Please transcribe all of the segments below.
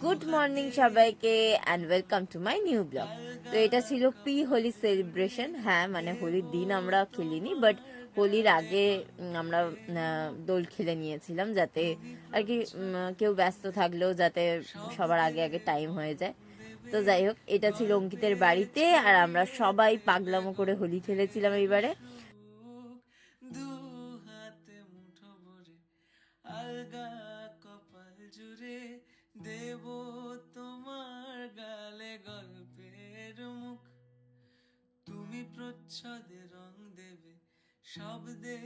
Good morning সবাইকে and welcome to my new blog. তো এটা ছিল প্রি হোলি সেলিব্রেশন। হ্যাঁ, মানে হোলির দিন আমরা খেলিনি, বাট হোলির আগে আমরা দোল খেলে নিয়েছিলাম, যাতে আর কি কেউ ব্যস্ত থাকলেও যাতে সবার আগে আগে টাইম হয়ে যায়। তো যাই হোক, এটা ছিল অঙ্কিতের বাড়িতে আর আমরা সবাই পাগলামো করে হোলি খেলেছিলাম এইবারে। দু হাতে মুঠো ভরে আলগা কপাল জুড়ে দেব তোমার গালে গল্পের মুখ। তুমি প্রচ্ছদে রং দেবে, শব্দে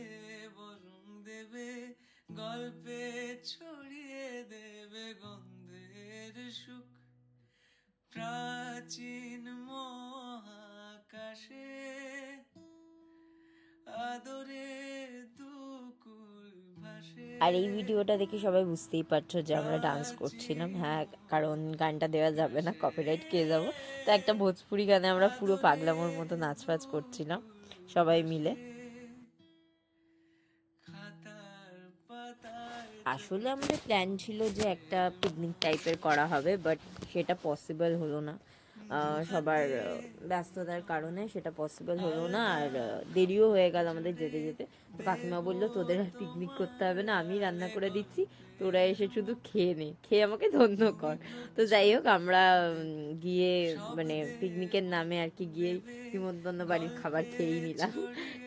বরং দেবে, গল্পে ছড়িয়ে দেবে গন্ধের সুখ। প্রাচীন মহাকাশে আদরে দুকুল ভাসে। আর এই ভিডিওটা দেখে সবাই বুঝতেই পারছো যে আমরা ডান্স করছিলাম। হ্যাঁ, কারণ গানটা দেওয়া যাবে না, কপিরাইট খেয়ে যাবো। তো একটা ভোজপুরি গানে আমরা পুরো পাগলামোর মতো নাচবাজ করছিলাম সবাই মিলে। খাতার পাতায় আসলে আমাদের প্ল্যান ছিল যে একটা পিকনিক টাইপের করা হবে, বাট সেটা পসিবল হলো না। সবার ব্যস্ততার কারণে সেটা পসিবল হলো না, আর দেরিও হয়ে গেল আমাদের যেতে যেতে। তো কাকিমা বললো, তোদের আর পিকনিক করতে হবে না, আমি রান্না করে দিচ্ছি, তোরা এসে শুধু খেয়ে নে, খেয়ে আমাকে ধন্য কর। তো যাই হোক, আমরা গিয়ে মানে পিকনিকের নামে আর কি গিয়ে হিমন্তন্ন বাড়ির খাবার খেয়েই নিলাম।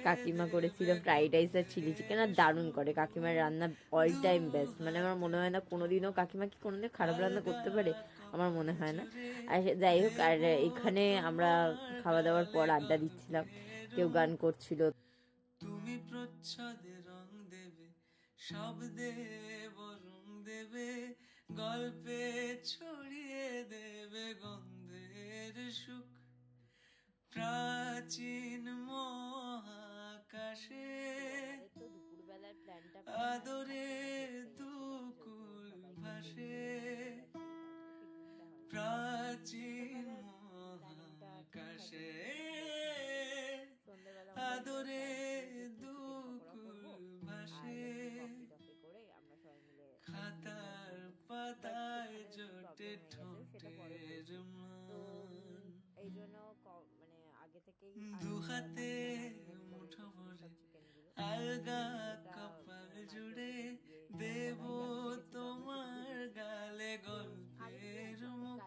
কাকিমা করেছিল ফ্রাইড রাইস আর চিলি চিকেন, আর দারুণ করে কাকিমার রান্না, অল টাইম বেস্ট। মানে আমার মনে হয় না কোনোদিনও কাকিমা কি কোনোদিন খারাপ রান্না করতে পারে, আমার মনে হয় না। আর যাই হোক, আর এখানে আমরা খাওয়া দাওয়ার পর আড্ডা দিচ্ছিলাম, কেউ গান করছিল। তুমি প্রচ্ছদে রং দেবে, শব্দে বরং দেবে, গল্পে ছড়িয়ে দেবে গন্ধের সুখ। প্রাচীন মহাকাশে দুপুরবেলার প্ল্যানটা আদরে দুকুল ভাসে। প্রাচীন মহাকাশে আদরে দুকুল ভাসে। খাতার পাতায় জোটে ঠোঁটের মান। দু হাতে মুঠো ভরে আলগা কপাল জুড়ে দেব তোমার গালে গল্পের মুখ।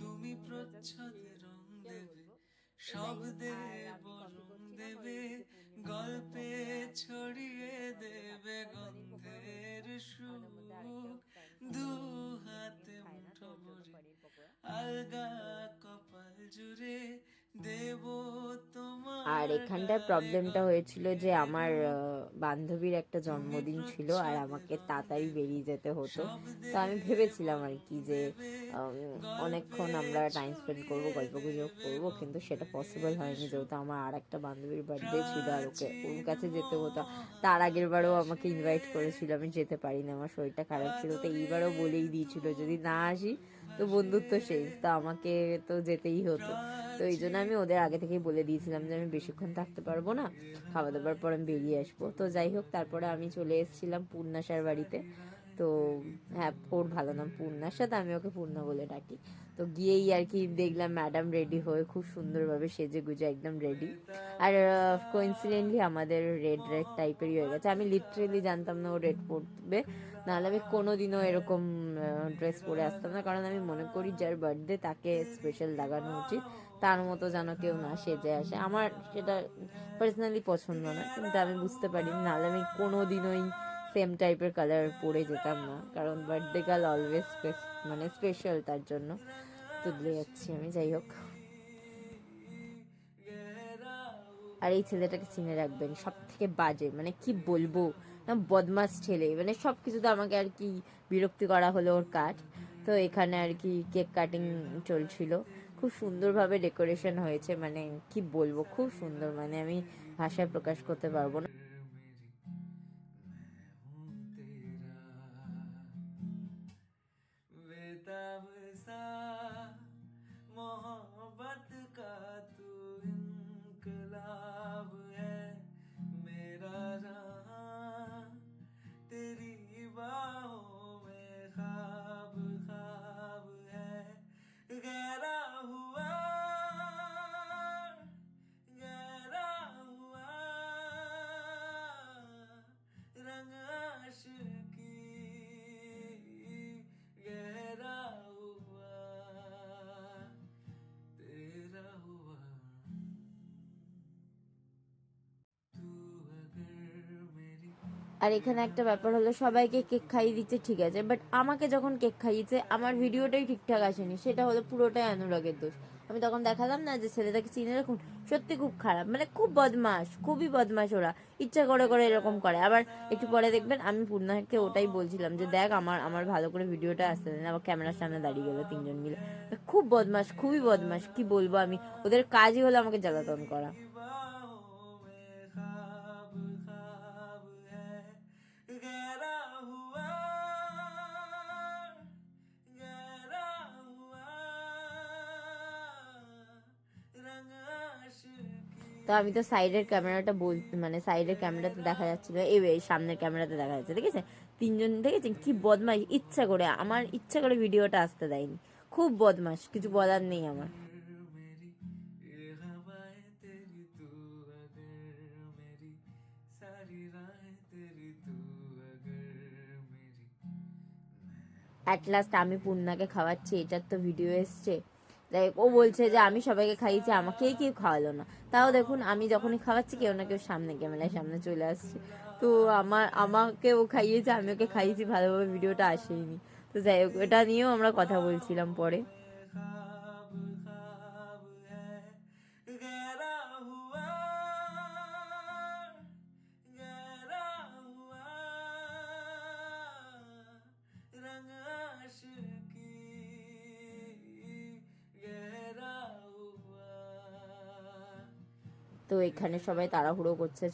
তুমি প্রচ্ছদে রং দেবে, শব্দে বরং দেবে, গল্পে ছড়িয়ে দেবে গন্ধের সুখ। দু হাতে মুঠো ভরে আলগা কপাল জুড়ে দেব আর তোমার এখানটার গালে প্রবলেমটা হয়েছিল যে গল্পের আমার মুখ। বান্ধবীর একটা তুমি জন্মদিন ছিল আর প্রচ্ছদে আমাকে রং তাড়াতাড়ি দেবে, বেরিয়ে যেতে হতো। তো শব্দে আমি ভেবেছিলাম আর বরং কি যে দেবে, গল্পে অনেকক্ষণ আমরা টাইম স্পেন্ড করবো, ছড়িয়ে গল্প গুজব দেবে করবো, কিন্তু সেটা পসিবল গন্ধের হয়নি, সুখ। যেহেতু আমার আর একটা বান্ধবীর বার্থডে ছিল আর ওর প্রাচীন কাছে যেতে হতো। তার আগের বারও আমাকে মহাকাশে ইনভাইট করেছিল, আমি যেতে পারিনি, আমার শরীরটা খারাপ ছিল। তো আদরে এইবারও বলেই দিয়েছিল যদি না আসি দুকুল তো ভাসে। বন্ধুত্ব শেষ, তো আমাকে তো যেতেই হতো। তো এই জন্য আমি ওদের আগে থেকেই বলে দিয়েছিলাম যে আমি বেশিক্ষণ থাকতে পারবো না, খাওয়া দাওয়ার পর আমি বেরিয়ে আসবো। তো যাই হোক, তারপরে আমি চলে এসেছিলাম পূর্ণাশার বাড়িতে। তো হ্যাঁ, ওর ভালো নাম পূর্ণাশা, তো আমি ওকে পূর্ণা বলে ডাকি। তো গিয়েই আর কি দেখলাম ম্যাডাম রেডি হয়ে খুব সুন্দরভাবে সেজে গুজে একদম রেডি। আর কোইন্সিডেন্টলি আমাদের রেড রেড টাইপেরই হয়ে গেছে। আমি লিটারেলি জানতাম না ও রেড পরবে, নাহলে আমি কোনোদিনও এরকম ড্রেস পরে আসতাম না, কারণ আমি মনে করি যার বার্থডে তাকে স্পেশাল লাগানো উচিত, তার মতো যেন কেউ না সেজে আসে। আমার সেটা পার্সোনালি পছন্দ না, কিন্তু আমি বুঝতে পারি, নাহলে আমি কোনো দিনই সেম টাইপের কালার পরে যেতাম না, কারণ বার্থডে গার্ল অলওয়েজ মানে স্পেশাল, তার জন্য তুদলে যাচ্ছি আমি। যাই হোক, আর এই ছেলেটাকে চিনে রাখবেন, সব থেকে বাজে, মানে কি বলবো, বদমাস ছেলে, মানে সব কিছুতে আমাকে আর কি বিরক্তি করা হলো ওর কাজ। তো এখানে আর কি কেক কাটিং চলছিল, খুব সুন্দরভাবে ডেকোরেশন হয়েছে, মানে কি বলবো, খুব সুন্দর, মানে আমি ভাষায় প্রকাশ করতে পারবো না। मेरी मैं हूँ तेरा बेताब सा मोहब्बत का तू इनकलाब है मेरा जहां तेरी बाहों में ख्वाब ख्वाब আর এখানে একটা ব্যাপার হলো, সবাইকে কেক খাইয়ে দিচ্ছে ঠিক আছে, বাট আমাকে যখন কেক খাইয়েছে আমার ভিডিওটাই ঠিকঠাক আসেনি, সেটা হলো পুরোটাই অনুরাগের দোষ। আমি তখন দেখালাম না যে ছেলেটাকে চিনে রাখুন, সত্যি খুব খারাপ, মানে খুব বদমাস, খুবই বদমাস ওরা, ইচ্ছা করে করে এরকম করে। আবার একটু পরে দেখবেন আমি পূর্ণাকে ওটাই বলছিলাম যে দেখ আমার আমার ভালো করে ভিডিওটা আসতে দেন, আবার ক্যামেরার সামনে দাঁড়িয়ে গেলো তিনজন মিলে। খুব বদমাস, খুবই বদমাস, কি বলবো আমি, ওদের কাজই হলো আমাকে জ্বালাতন করা। बाहों में ख्वाब ख्वाब है गहरा हुआ गहरा हुआ रंग आशिकी তো আমি তো সাইডের ক্যামেরাটা মানে সাইডের ক্যামেরাতে দেখা যাচ্ছিল, এই সামনের ক্যামেরাতে দেখা যাচ্ছে, দেখেছেন তিনজন, দেখেছেন কি বদমাস, ইচ্ছা করে আমার ইচ্ছা করে ভিডিওটা আসতে দেয়নি, খুব বদমাস, কিছু বলার নেই আমার। मेरी ये हवाएं तेरी तू अगर मेरी सारी राहें तेरी तू अगर मेरी অ্যাট লাস্ট আমি পূর্ণাকে খাওয়াচ্ছি, এটার তো ভিডিও এসছে, লাইক ও বলছে যে আমি সবাইকে খাইয়েছি, আমাকেই কেউ খাওয়ালো না। তাও দেখুন আমি যখনই খাওয়াচ্ছি কেউ না কেউ সামনে ক্যামেরার সামনে চলে আসছে। তো আমাকে ও খাইয়েছে, আমি ওকে খাইয়েছি, ভালোভাবে ভিডিওটা আসেনি। তো যাই হোক, এটা নিয়েও আমরা কথা বলছিলাম পরে। ख्वाब ख्वाब है गहरा हुआ गहरा हुआ रंग आशिकी गहरा हुआ। তো এখানে সবাই তাড়াহুড়ো করছে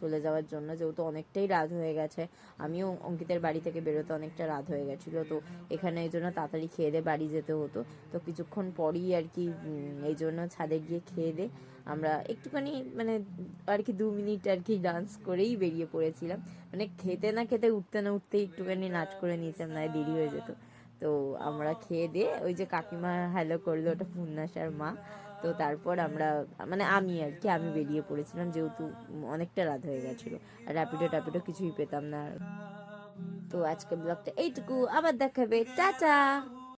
চলে যাওয়ার জন্য, যেহেতু অনেকটাই রাত হয়ে গেছে, আমিও অঙ্কিতের বাড়ি থেকে বেরোতে অনেকটা রাত হয়ে গেছিলো, তো এখানে এই জন্য তাড়াতাড়ি খেয়ে দিয়ে বাড়ি যেতে হতো। তো কিছুক্ষণ পরই আর কি এই জন্য ছাদে গিয়ে খেয়ে দিয়ে আমরা একটুখানি মানে আর কি 2 মিনিট আর কি ডান্স করেই বেরিয়ে পড়েছিলাম, মানে খেতে না খেতে উঠতে না উঠতেই একটুখানি নাচ করে নিয়েছিলাম, না দেরি হয়ে যেত। তো আমরা খেয়ে দিয়ে ওই যে কাকিমা হ্যালো করলো, ওটা পূর্ণাশার মা। তো তারপর আমরা মানে আমি বেরিয়ে পড়েছিলাম, যেহেতু অনেকটা রাত হয়ে গেছিলো, আর র্যাপিডো কিছুই পেতাম না। তো আজকে ব্লগটা এইটুকু, আবার দেখাবে, টাটা।